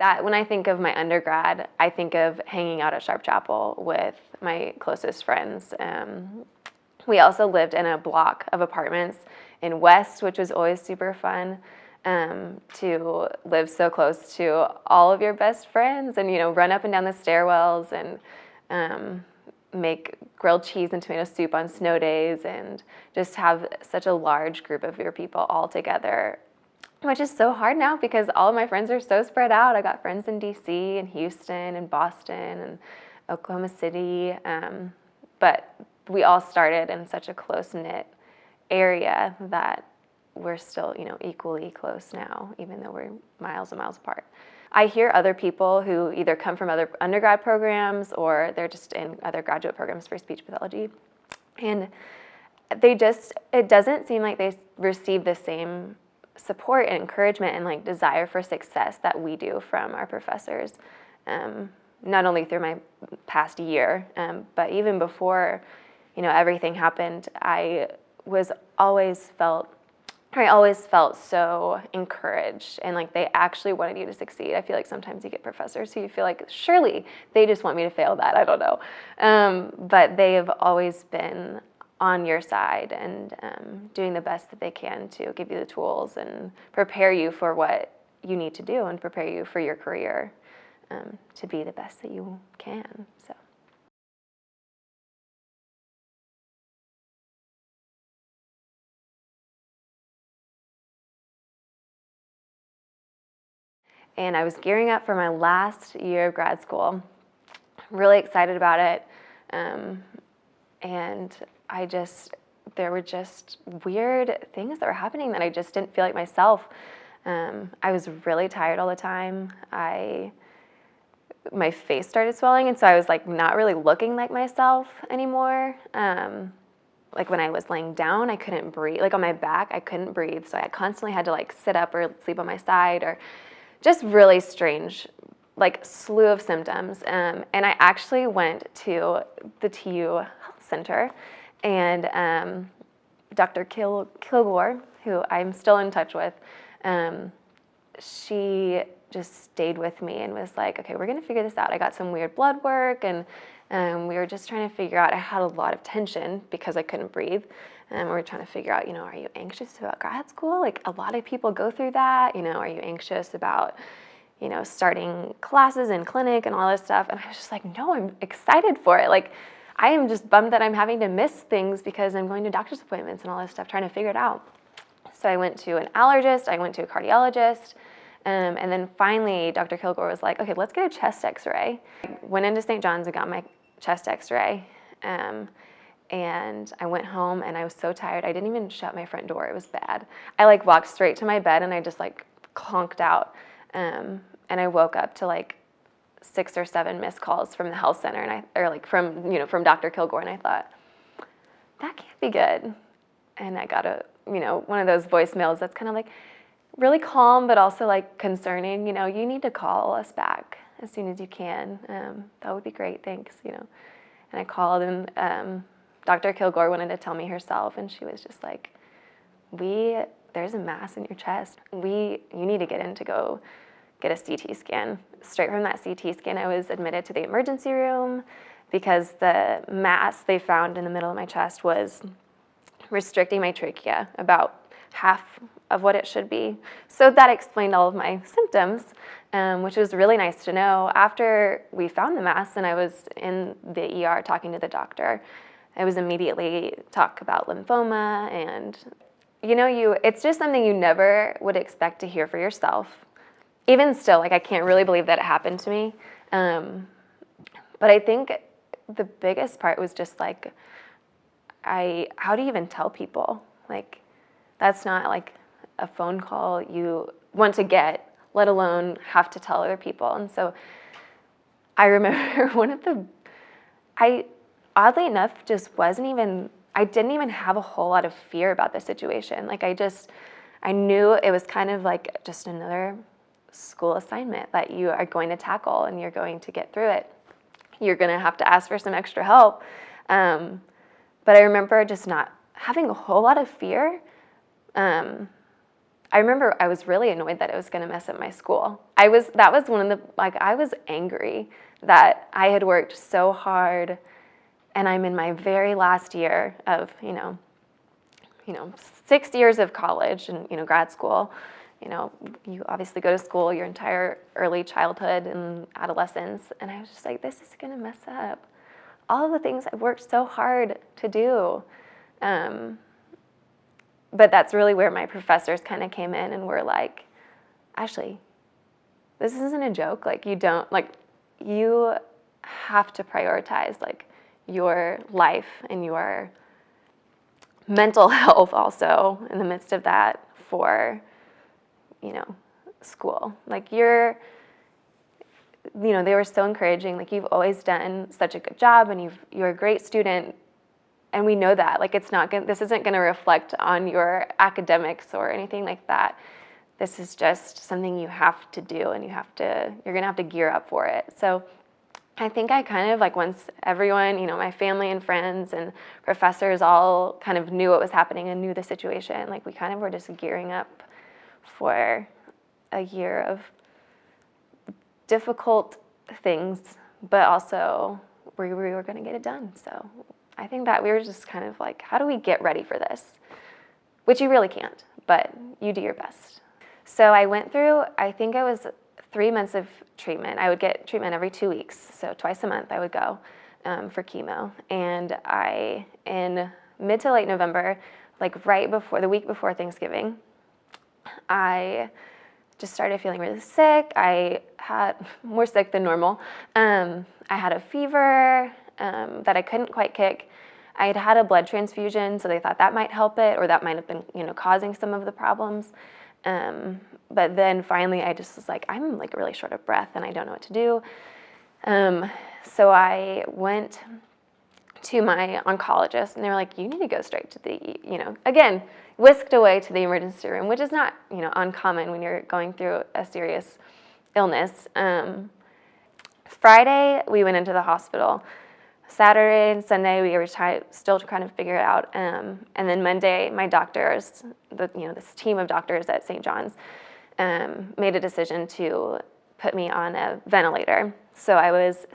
That when I think of my undergrad, I think of hanging out at Sharp Chapel with my closest friends. We also lived in a block of apartments in West, which was always super fun, to live so close to all of your best friends and, run up and down the stairwells and make grilled cheese and tomato soup on snow days and just have such a large group of your people all together, which is so hard now because all of my friends are so spread out. I got friends in DC and Houston and Boston and Oklahoma City, but we all started in such a close-knit area that we're still, equally close now, even though we're miles and miles apart. I hear other people who either come from other undergrad programs or they're just in other graduate programs for speech pathology, and it doesn't seem like they receive the same support and encouragement and desire for success that we do from our professors, not only through my past year, but even before everything happened. I always felt so encouraged and they actually wanted you to succeed. I feel like sometimes you get professors who you feel like surely they just want me to fail that. I don't know. But they have always been on your side and doing the best that they can to give you the tools and prepare you for what you need to do and prepare you for your career to be the best that you can. So. And I was gearing up for my last year of grad school, really excited about it, and there were just weird things that were happening that I just didn't feel like myself. I was really tired all the time. My face started swelling, and so I was not really looking like myself anymore. When I was laying down, I couldn't breathe. On my back, I couldn't breathe, so I constantly had to sit up or sleep on my side, or just really strange, slew of symptoms. And I actually went to the TU Health Center, and Dr. Kilgore, who I'm still in touch with, she just stayed with me and was like, okay, we're gonna figure this out. I got some weird blood work, and we were just trying to figure out, I had a lot of tension because I couldn't breathe. And we were trying to figure out, are you anxious about grad school? A lot of people go through that. Are you anxious about, starting classes in clinic and all this stuff? And I was just like, no, I'm excited for it. I am just bummed that I'm having to miss things because I'm going to doctor's appointments and all this stuff, trying to figure it out. So I went to an allergist, I went to a cardiologist, and then finally Dr. Kilgore was like, okay, let's get a chest x-ray. I went into St. John's and got my chest x-ray. And I went home and I was so tired. I didn't even shut my front door. It was bad. I walked straight to my bed and I just conked out. And I woke up to 6 or 7 missed calls from the health center from Dr. Kilgore, and I thought, that can't be good. And I got one of those voicemails that's kind of really calm but also concerning. You need to call us back as soon as you can. That would be great, thanks. And I called, and Dr. Kilgore wanted to tell me herself, and she was just like, there's a mass in your chest. You need to get in to go get a CT scan. Straight from that CT scan, I was admitted to the emergency room because the mass they found in the middle of my chest was restricting my trachea, about half of what it should be. So that explained all of my symptoms, which was really nice to know. After we found the mass and I was in the ER talking to the doctor, I was immediately talk about lymphoma, and it's just something you never would expect to hear for yourself. Even still, I can't really believe that it happened to me. But I think the biggest part was just how do you even tell people? That's not a phone call you want to get, let alone have to tell other people. And so I remember oddly enough, I didn't even have a whole lot of fear about the situation. I knew it was kind of just another school assignment that you are going to tackle and you're going to get through it. You're going to have to ask for some extra help. But I remember just not having a whole lot of fear. I remember I was really annoyed that it was going to mess up my school. That was one of the, like, I was angry that I had worked so hard and I'm in my very last year of, 6 years of college and, grad school. You obviously go to school your entire early childhood and adolescence. And I was just like, this is going to mess up all of the things I worked so hard to do. But that's really where my professors kind of came in and were like, Ashley, this isn't a joke. Like, you have to prioritize, like, your life and your mental health also in the midst of that for, school. Like, they were so encouraging. Like, you've always done such a good job and you're a great student. And we know that, like, this isn't going to reflect on your academics or anything like that. This is just something you have to do, and you're going to have to gear up for it. So I think I kind of, like, once everyone, my family and friends and professors all kind of knew what was happening and knew the situation, like, we kind of were just gearing up for a year of difficult things, but also we were going to get it done. So I think that we were just kind of like, how do we get ready for this? Which you really can't, but you do your best. So I went through, I think it was 3 months of treatment. I would get treatment every 2 weeks. So twice a month I would go for chemo. And in mid to late November, like right before, the week before Thanksgiving, I just started feeling really sick. I had more sick than normal. I had a fever that I couldn't quite kick. I had a blood transfusion, so they thought that might help it, or that might have been, causing some of the problems. But then finally I just was like, I'm like really short of breath and I don't know what to do. So I went to my oncologist and they were like, you need to go straight to the, again, whisked away to the emergency room, which is not, uncommon when you're going through a serious illness. Friday, we went into the hospital. Saturday and Sunday, we were still trying to figure it out. And then Monday, my doctors, this team of doctors at St. John's, made a decision to put me on a ventilator. So I was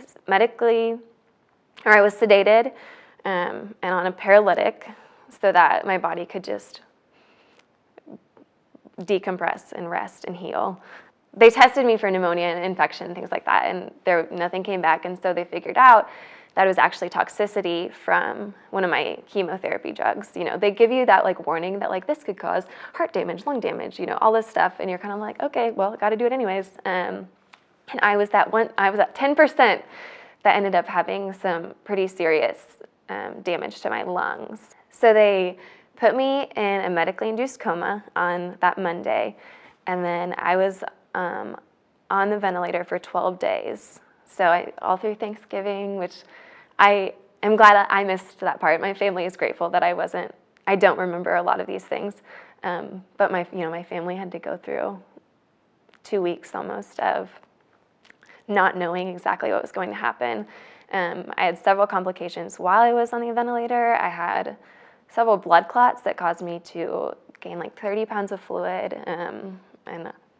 sedated and on a paralytic so that my body could just decompress and rest and heal. They tested me for pneumonia and infection, things like that, and nothing came back. And so they figured out that it was actually toxicity from one of my chemotherapy drugs. They give you that like warning that like this could cause heart damage, lung damage, all this stuff, and you're kind of like, okay, well, I got to do it anyways. And I was at 10% that ended up having some pretty serious damage to my lungs. So they put me in a medically induced coma on that Monday, and then I was on the ventilator for 12 days. So all through Thanksgiving, which I am glad I missed that part. My family is grateful that I don't remember a lot of these things. But my family had to go through 2 weeks almost of not knowing exactly what was going to happen. I had several complications while I was on the ventilator. I had several blood clots that caused me to gain like 30 pounds of fluid, and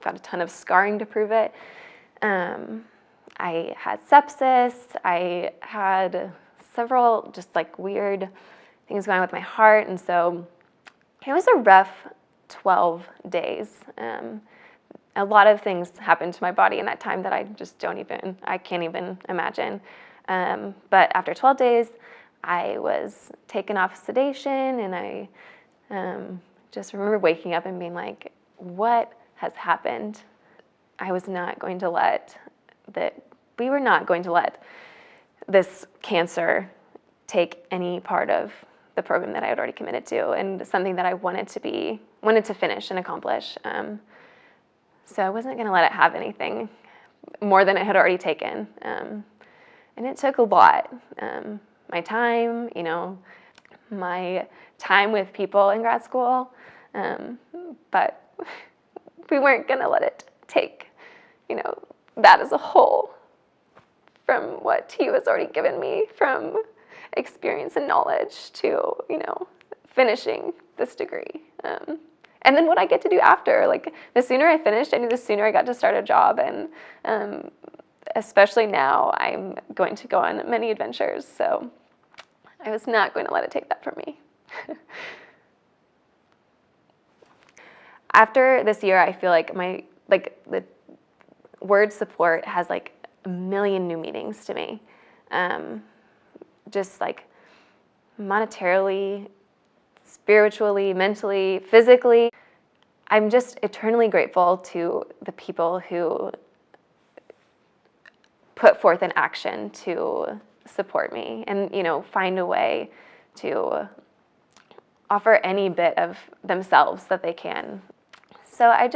got a ton of scarring to prove it. I had sepsis. I had several just like weird things going on with my heart. And so it was a rough 12 days. A lot of things happened to my body in that time that I can't even imagine. But after 12 days, I was taken off sedation, and I just remember waking up and being like, what has happened? We were not going to let this cancer take any part of the program that I had already committed to, and something that I wanted to finish and accomplish. So I wasn't going to let it have anything more than it had already taken. And it took a lot. My time, my time with people in grad school, but we weren't going to let it take, that as a whole from what he was already given me from experience and knowledge to, finishing this degree. And then what I get to do after, like the sooner I finished, I knew the sooner I got to start a job. And especially now, I'm going to go on many adventures. So I was not going to let it take that from me. After this year, I feel like the word support has like a million new meanings to me. Just like monetarily, spiritually, mentally, physically. I'm just eternally grateful to the people who put forth an action to support me and, find a way to offer any bit of themselves that they can. So I'm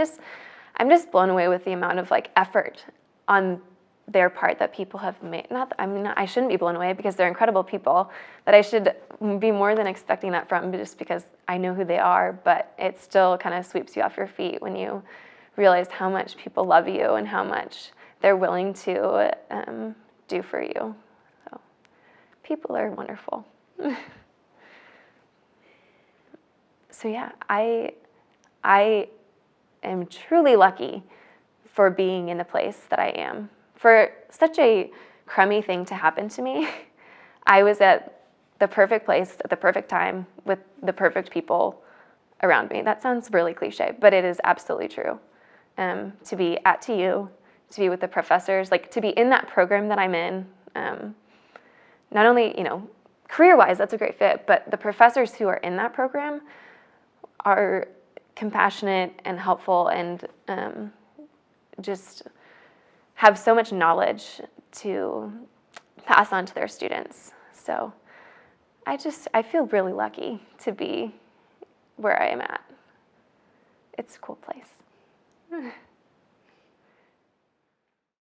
just blown away with the amount of like effort on their part that people have made. I shouldn't be blown away because they're incredible people, that I should be more than expecting that from, just because I know who they are, but it still kind of sweeps you off your feet when you realize how much people love you and how much they're willing to do for you. So people are wonderful. So yeah, I am truly lucky for being in the place that I am. For such a crummy thing to happen to me, I was at the perfect place at the perfect time with the perfect people around me. That sounds really cliche, but it is absolutely true. To be at TU, to be with the professors, like to be in that program that I'm in, not only, career-wise, that's a great fit, but the professors who are in that program are compassionate and helpful and just have so much knowledge to pass on to their students. So I feel really lucky to be where I am at. It's a cool place.